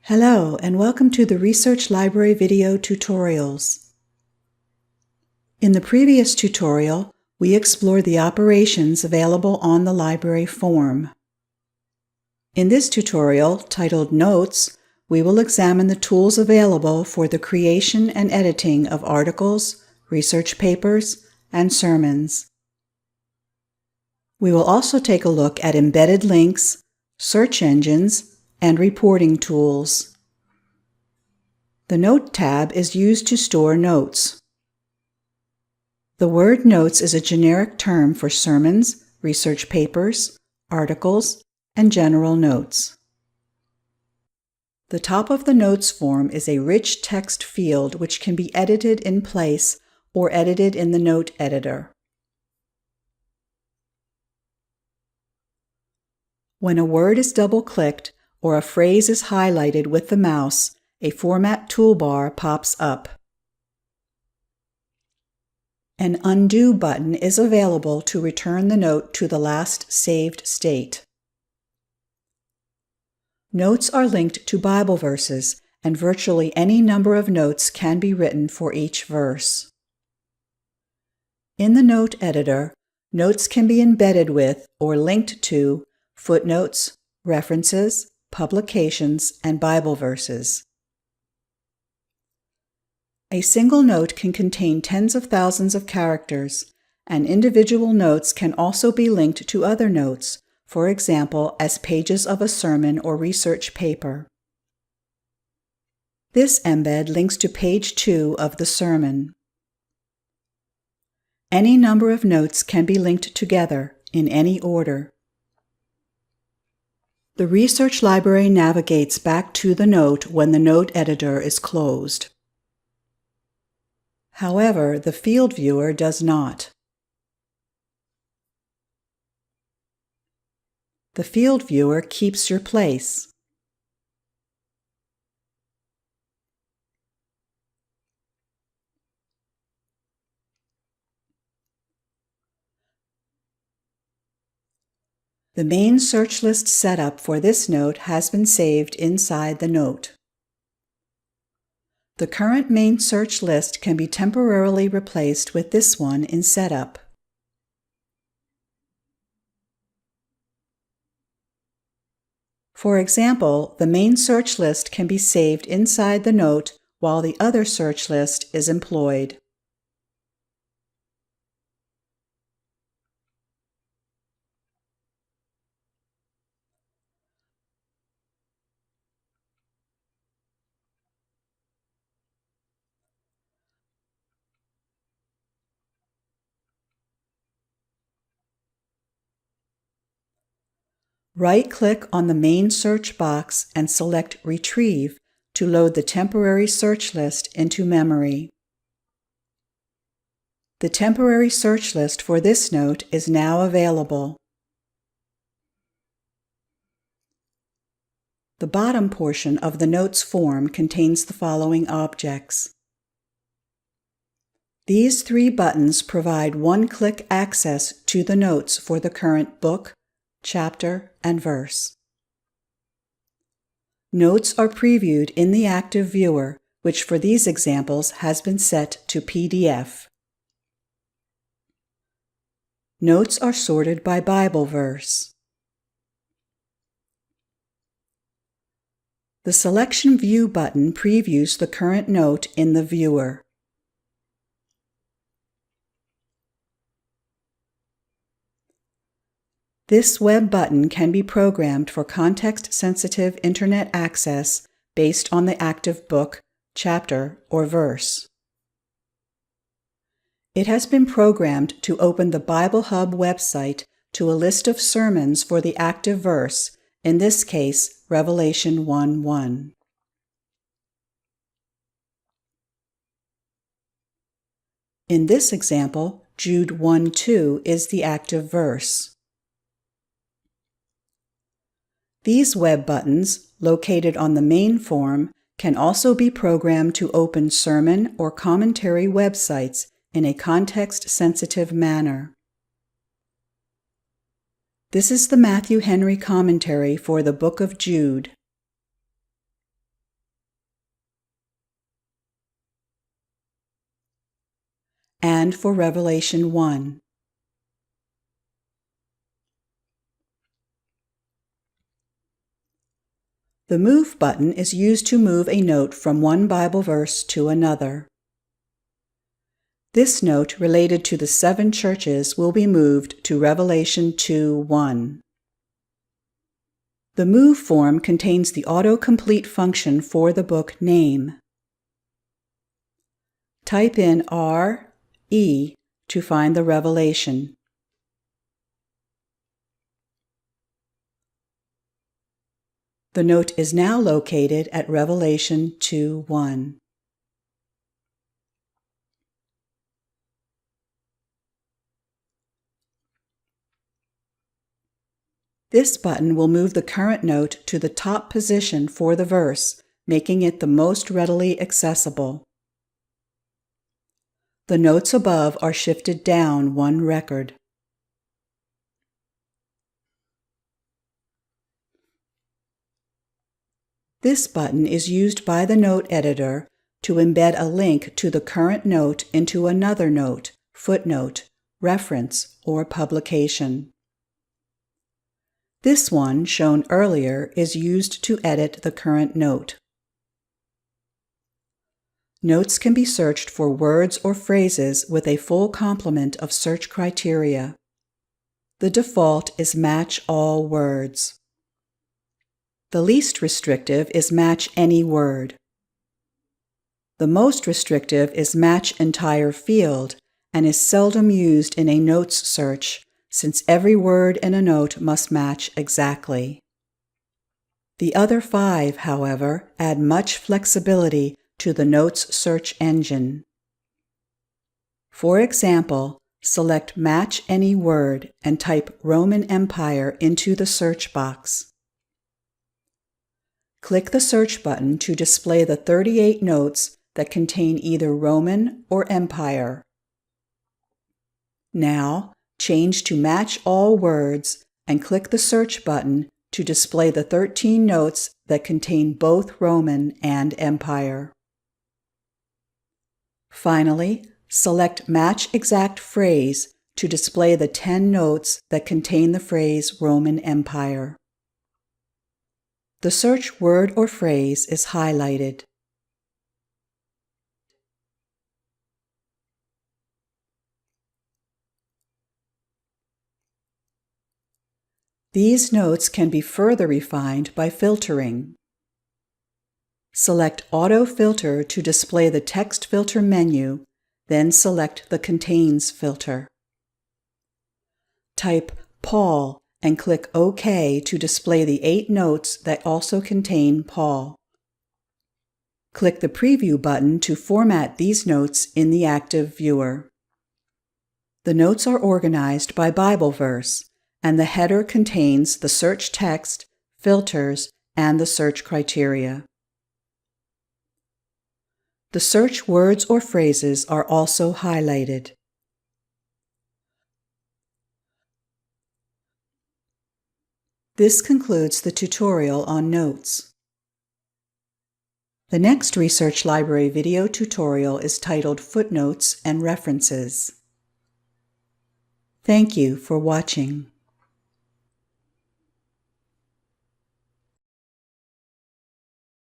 Hello, and welcome to the Research Library video tutorials. In the previous tutorial, we explored the operations available on the library form. In this tutorial, titled Notes, we will examine the tools available for the creation and editing of articles, research papers, and sermons. We will also take a look at embedded links, search engines, and reporting tools. The Note tab is used to store notes. The word notes is a generic term for sermons, research papers, articles, and general notes. The top of the Notes form is a rich text field which can be edited in place or edited in the note editor. When a word is double-clicked or a phrase is highlighted with the mouse, a format toolbar pops up. An Undo button is available to return the note to the last saved state. Notes are linked to Bible verses, and virtually any number of notes can be written for each verse. In the note editor, notes can be embedded with or linked to footnotes, references, publications, and Bible verses. A single note can contain tens of thousands of characters, and individual notes can also be linked to other notes, for example, as pages of a sermon or research paper. This embed links to page 2 of the sermon. Any number of notes can be linked together in any order. The research library navigates back to the note when the note editor is closed. However, the field viewer does not. The field viewer keeps your place. The main search list setup for this note has been saved inside the note. The current main search list can be temporarily replaced with this one in setup. For example, the main search list can be saved inside the note while the other search list is employed. Right-click on the main search box and select Retrieve to load the temporary search list into memory. The temporary search list for this note is now available. The bottom portion of the Notes form contains the following objects. These 3 buttons provide one-click access to the notes for the current book, chapter, and verse. Notes are previewed in the active viewer, which for these examples has been set to PDF. Notes are sorted by Bible verse. The Selection View button previews the current note in the viewer. This web button can be programmed for context-sensitive Internet access based on the active book, chapter, or verse. It has been programmed to open the Bible Hub website to a list of sermons for the active verse, in this case, Revelation 1:1. In this example, Jude 1:2 is the active verse. These web buttons, located on the main form, can also be programmed to open sermon or commentary websites in a context-sensitive manner. This is the Matthew Henry commentary for the Book of Jude. and for Revelation 1. The Move button is used to move a note from one Bible verse to another. This note related to the 7 churches will be moved to Revelation 2:1. The Move form contains the autocomplete function for the book name. Type in R-E to find the revelation. The note is now located at Revelation 2:1. This button will move the current note to the top position for the verse, making it the most readily accessible. The notes above are shifted down 1 record. This button is used by the note editor to embed a link to the current note into another note, footnote, reference, or publication. This one, shown earlier, is used to edit the current note. Notes can be searched for words or phrases with a full complement of search criteria. The default is Match All Words. The least restrictive is Match Any Word. The most restrictive is Match Entire Field and is seldom used in a notes search, since every word in a note must match exactly. The other 5, however, add much flexibility to the notes search engine. For example, select Match Any Word and type Roman Empire into the search box. Click the search button to display the 38 notes that contain either Roman or Empire. Now, change to Match All Words and click the search button to display the 13 notes that contain both Roman and Empire. Finally, select Match Exact Phrase to display the 10 notes that contain the phrase Roman Empire. The search word or phrase is highlighted. These notes can be further refined by filtering. Select Auto Filter to display the text filter menu, then select the Contains filter. Type Paul and click OK to display the 8 notes that also contain Paul. Click the Preview button to format these notes in the active viewer. The notes are organized by Bible verse, and the header contains the search text, filters, and the search criteria. The search words or phrases are also highlighted. This concludes the tutorial on notes. The next Research Library video tutorial is titled Footnotes and References. Thank you for watching.